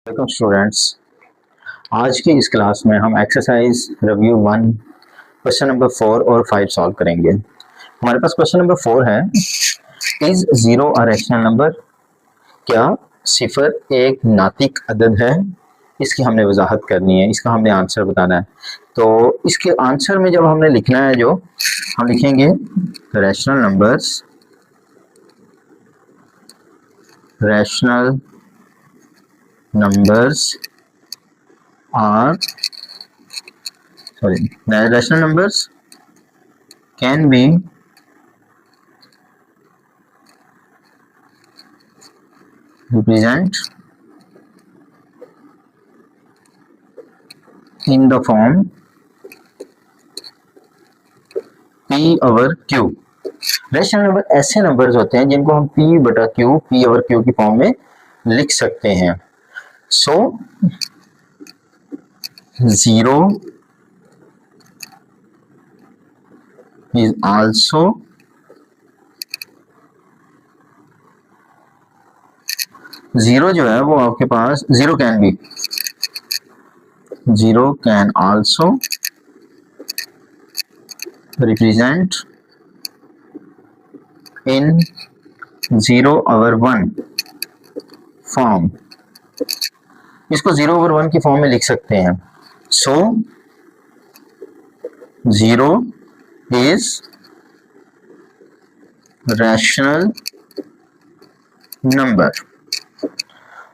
Welcome students. आज की इस क्लास में हम एक्सरसाइज रिव्यू 1 क्वेश्चन नंबर 4 और 5 सॉल्व करेंगे। हमारे पास क्वेश्चन नंबर 4 है, is zero a rational number? क्या सिफर एक नातिक अदद है? इसकी हमने वजाहत करनी है, इसका हमने आंसर बताना है। तो इसके आंसर में जब हमने लिखना है, जो हम लिखेंगे rational numbers, rational numbers are rational numbers can be represented in the form p over q। Rational number ऐसे नंबर्स होते हैं जिनको हम p बटा q, p over q की फॉर्म में लिख सकते हैं। So zero is also zero जो है वो आपके पास zero can also represent in 0 over 1 form. इसको 0 over 1 की फॉर्म में लिख सकते हैं। So zero is rational number.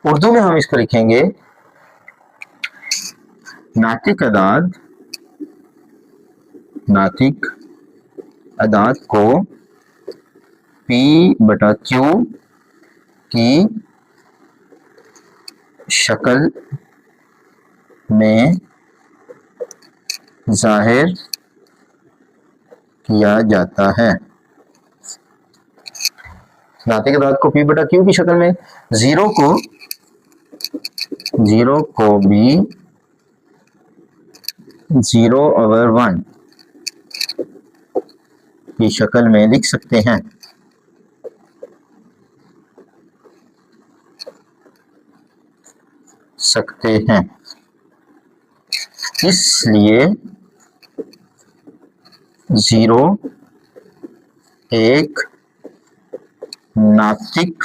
Urdu में हम इसको लिखेंगे नातिक अदाद को p बटा q की शक्ल में जाहिर किया जाता है। नातिक अदाद को p बटा q की शक्ल में, जीरो को भी 0 over 1 की शक्ल में लिख सकते हैं। इसलिए जीरो एक नातिक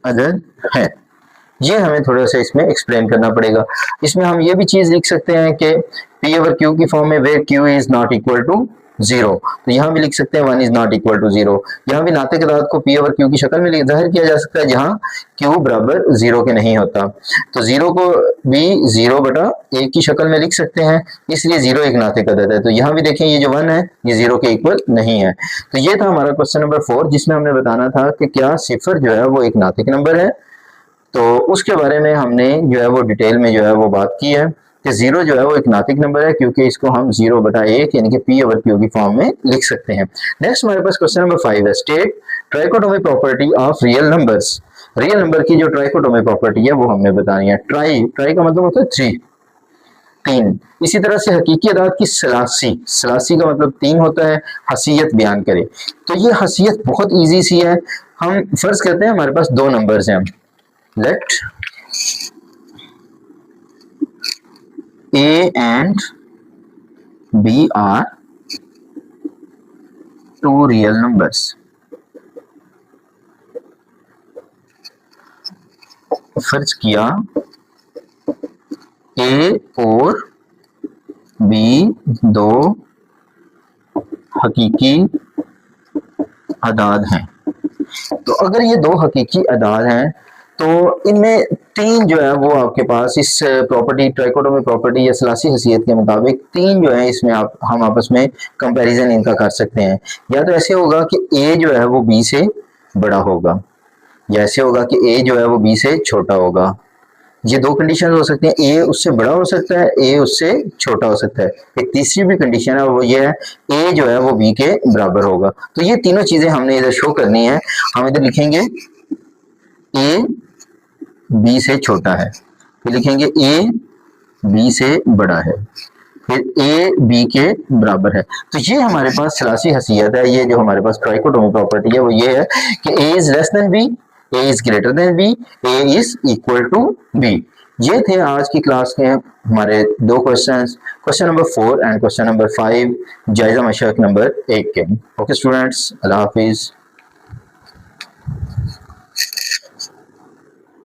अदद है। ये हमें थोड़ा सा इसमें एक्सप्लेन करना पड़ेगा। इसमें हम ये भी चीज लिख सकते हैं कि p over q की फॉर्म में where q is not equal to 0, तो यहाँ भी लिख सकते हैं 1 इज नॉट इक्वल टू 0। यहाँ भी नातिक अदाद को p over q की शक्ल में जाहिर किया जा सकता है जहाँ q बराबर 0 के नहीं होता। तो 0 को भी 0 बटा 1 की शक्ल में लिख सकते हैं, इसलिए 0 एक नातिक अदद है। तो यहाँ भी देखें, ये जो 1 है ये 0 के इक्वल नहीं है। तो ये था हमारा क्वेश्चन नंबर 4, जिसमें हमने बताना था कि क्या सिफर जो है वो एक नातिक नंबर है। तो उसके बारे में हमने जो है वो डिटेल में जो है वो बात की है कि जीरो जो है वो एक नातिक नंबर है, क्योंकि इसको हम 0 बटा 1 यानी कि p over q की फॉर्म में लिख सकते हैं। नेक्स्ट हमारे पास क्वेश्चन नंबर 5 है, state trichotomy property of real numbers. Real number की जो ट्राइकोटोमी प्रॉपर्टी है वो हमने बतानी है। ट्राई का मतलब होता है 3। इसी तरह से हकीकी अदाद की सलासी का मतलब 3 होता है। हसीयत बयान करे, तो ये हसीयत बहुत ईजी सी है। हम फर्ज करते हैं हमारे पास दो नंबर्स हैं, let a and b are two real numbers। फर्ज किया a और b दो हकीकी अदाद हैं। तो अगर ये दो हकीकी अदाद हैं तो इनमें 3 जो है वो आपके पास इस प्रॉपर्टी ट्राइकोटोमी प्रॉपर्टी या सलासी हसीयत के मुताबिक 3 जो है इसमें हम आपस में कंपैरिजन इनका कर सकते हैं। या तो ऐसे होगा कि a जो है वो b से बड़ा होगा, या ऐसे होगा कि a जो है वो b से छोटा होगा। ये दो कंडीशन हो सकती हैं, a उससे बड़ा हो सकता है, a उससे छोटा हो सकता है। एक तीसरी भी कंडीशन है, वो ये है a जो है वो b के बराबर होगा। तो ये तीनों चीजें हमने इधर शो करनी है। हम इधर लिखेंगे a b से छोटा है, फिर लिखेंगे a b से बड़ा है, फिर a b के बराबर है। तो ये हमारे पास सलासी हसीयत है। ये जो हमारे पास ट्राइकोटोमी प्रॉपर्टी है वो ये है कि a is less than b, A is greater than B, A is equal to B। ये थे आज की क्लास के हमारे दो questions, question number 4 and question number 5 जायजा मशक नंबर 1 के। ओके स्टूडेंट्स, अल्लाह हाफिज।